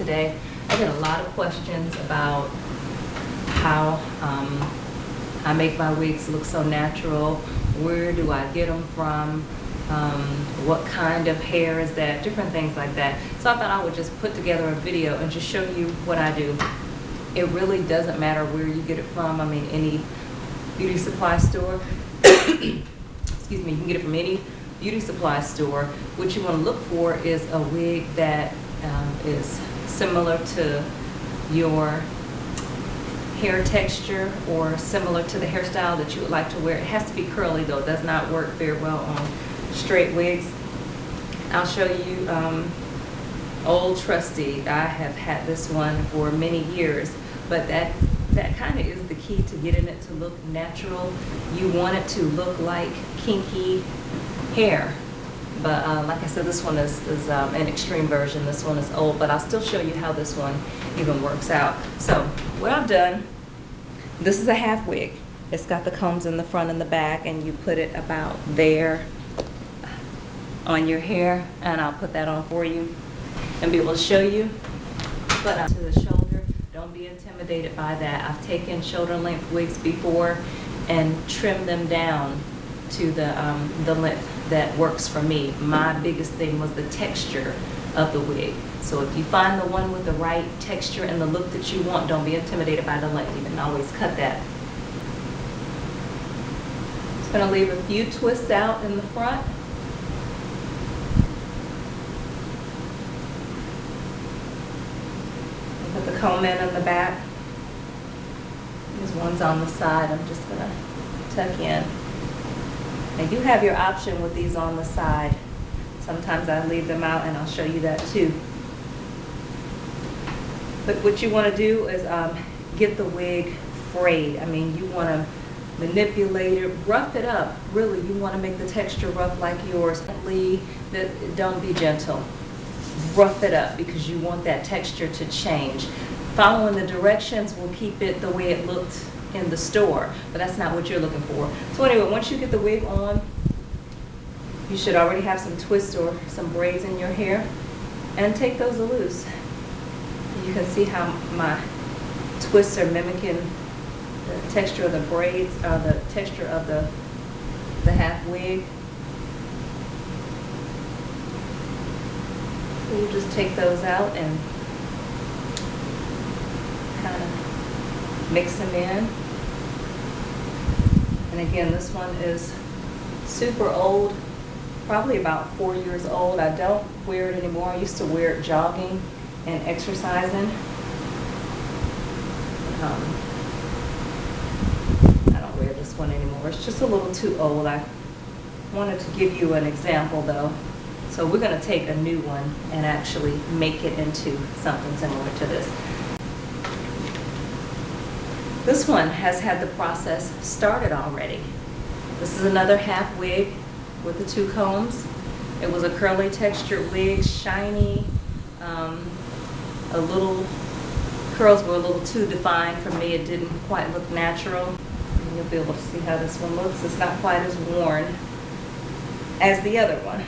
today. I get a lot of questions about how I make my wigs look so natural. Where do I get them from? What kind of hair is that? Different things like that. So I thought I would just put together a video and just show you what I do. It really doesn't matter where you get it from. I mean, any beauty supply store. Excuse me, you can get it from any beauty supply store. What you want to look for is a wig that is similar to your hair texture or similar to the hairstyle that you would like to wear. It has to be curly though. It does not work very well on straight wigs. I'll show you Old Trusty. I have had this one for many years, but that kind of is the key to getting it to look natural. You want it to look like kinky hair. But like I said, this one is an extreme version. This one is old, but I'll still show you how this one even works out. So what I've done, this is a half wig. It's got the combs in the front and the back, and you put it about there on your hair, and I'll put that on for you and be able to show you. But to the shoulder, don't be intimidated by that. I've taken shoulder length wigs before and trimmed them down to the length that works for me. My biggest thing was the texture of the wig. So if you find the one with the right texture and the look that you want, don't be intimidated by the length. You can always cut that. Just gonna leave a few twists out in the front. Put the comb in the back. There's ones on the side I'm just gonna tuck in. And you have your option with these on the side. Sometimes I leave them out, and I'll show you that too. But what you want to do is get the wig frayed. I mean, you want to manipulate it, rough it up. Really, you want to make the texture rough like yours. Don't be gentle. Rough it up because you want that texture to change. Following the directions will keep it the way it looked in the store, but that's not what you're looking for. So anyway, once you get the wig on, you should already have some twists or some braids in your hair, and take those loose. You can see how my twists are mimicking the texture of the braids, the texture of the half wig. So you just take those out and kind of mix them in. And again, this one is super old, probably about 4 years old. I don't wear it anymore. I used to wear it jogging and exercising. I don't wear this one anymore. It's just a little too old. I wanted to give you an example though. So we're going to take a new one and actually make it into something similar to this. This one has had the process started already. This is another half wig with the two combs. It was a curly textured wig, shiny, a little, curls were a little too defined for me. It didn't quite look natural. And you'll be able to see how this one looks. It's not quite as worn as the other one.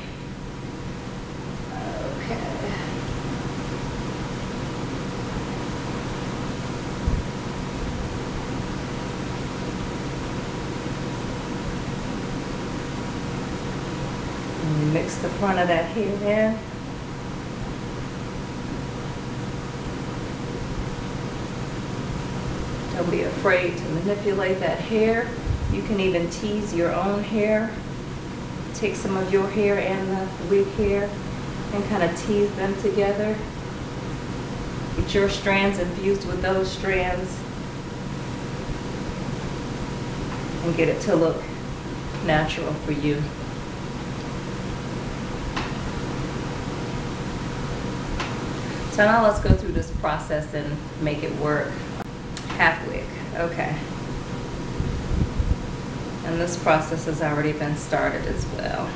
Mix the front of that hair in. Don't be afraid to manipulate that hair. You can even tease your own hair. Take some of your hair and the wig hair and kind of tease them together. Get your strands infused with those strands and get it to look natural for you. So now let's go through this process and make it work. Half wig, okay. And this process has already been started as well.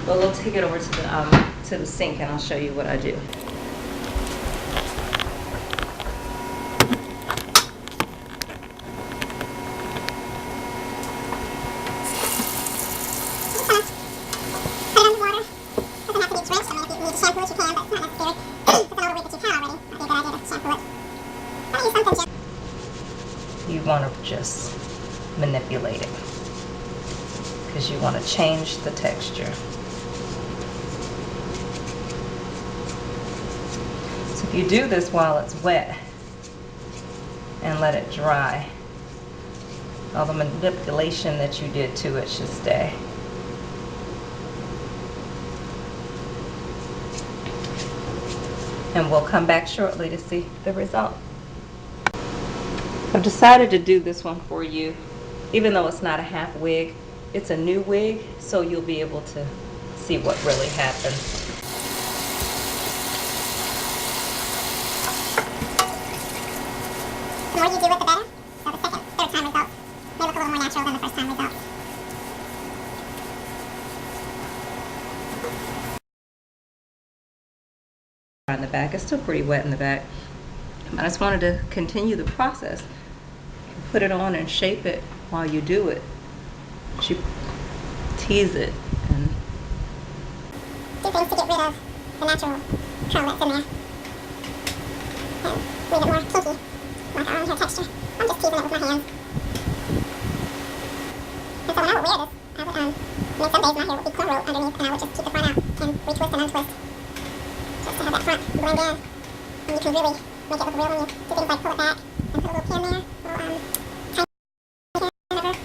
Well, we'll take it over to the sink and I'll show you what I do. Put it on the water. Doesn't have to be drenched. I mean, if you need to shampoo it, you can, but it's not necessary. You want to just manipulate it because you want to change the texture. So if you do this while it's wet and let it dry, all the manipulation that you did to it should stay. And we'll come back shortly to see the result. I've decided to do this one for you, even though it's not a half wig. It's a new wig, so you'll be able to see what really happens. The more you do it, the better. So the second, third time results may look a little more natural than the first time results. In the back, it's still pretty wet in the back. I just wanted to continue the process. Put it on and shape it while you do it. You tease it and Do things to get rid of the natural curl that's in there. And leave it more kinky, like our own hair texture. I'm just teasing it with my hands. And so when I would wear this, I would, some days my hair would be cornrow underneath, and I would just keep the front out and retwist and untwist. Just to have that front blend in. And you can really make it look real when you do things like pull it back and put a little pin there, a little tiny pin over.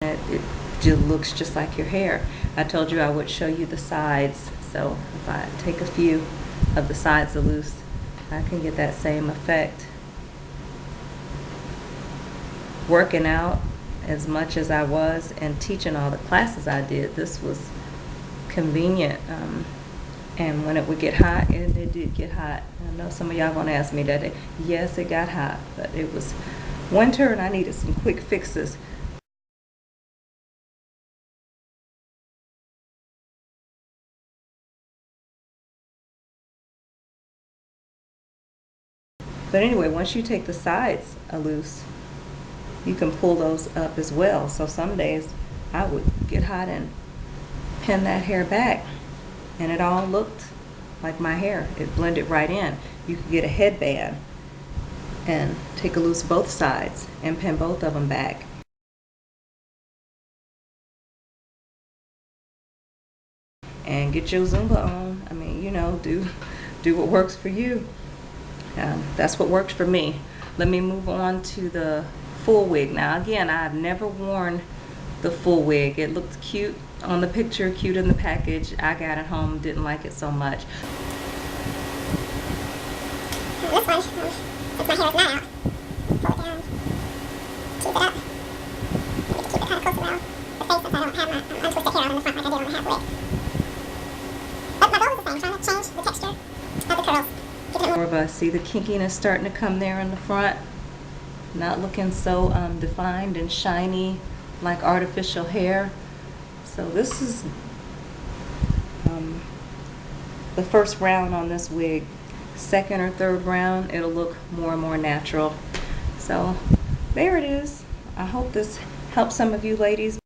it just looks just like your hair. I told you I would show you the sides, so if I take a few of the sides loose, I can get that same effect. Working out as much as I was and teaching all the classes I did, this was convenient. And when it would get hot, and it did get hot. I know some of y'all gonna ask me that. Yes, it got hot, but it was winter and I needed some quick fixes. But anyway, once you take the sides loose, you can pull those up as well. So some days I would get hot and pin that hair back, and it all looked like my hair. It blended right in. You could get a headband and take a loose both sides and pin both of them back. And get your Zumba on. I mean, you know, do what works for you. That's what worked for me. Let me move on to the full wig. Now again, I've never worn the full wig. It looked cute on the picture, cute in the package. I got it home, didn't like it so much. This one, since my hair is not out, pull it down, keep it up. Maybe keep it kind of close around the face since I don't have my untwisted hair on the front like I did on the half wig. But my goal is the same, trying to change the texture of the curls. More of a, see the kinkiness starting to come there in the front, not looking so defined and shiny like artificial hair. So this is the first round on this wig. Second or third round, it'll look more and more natural. So there it is. I hope this helps some of you ladies.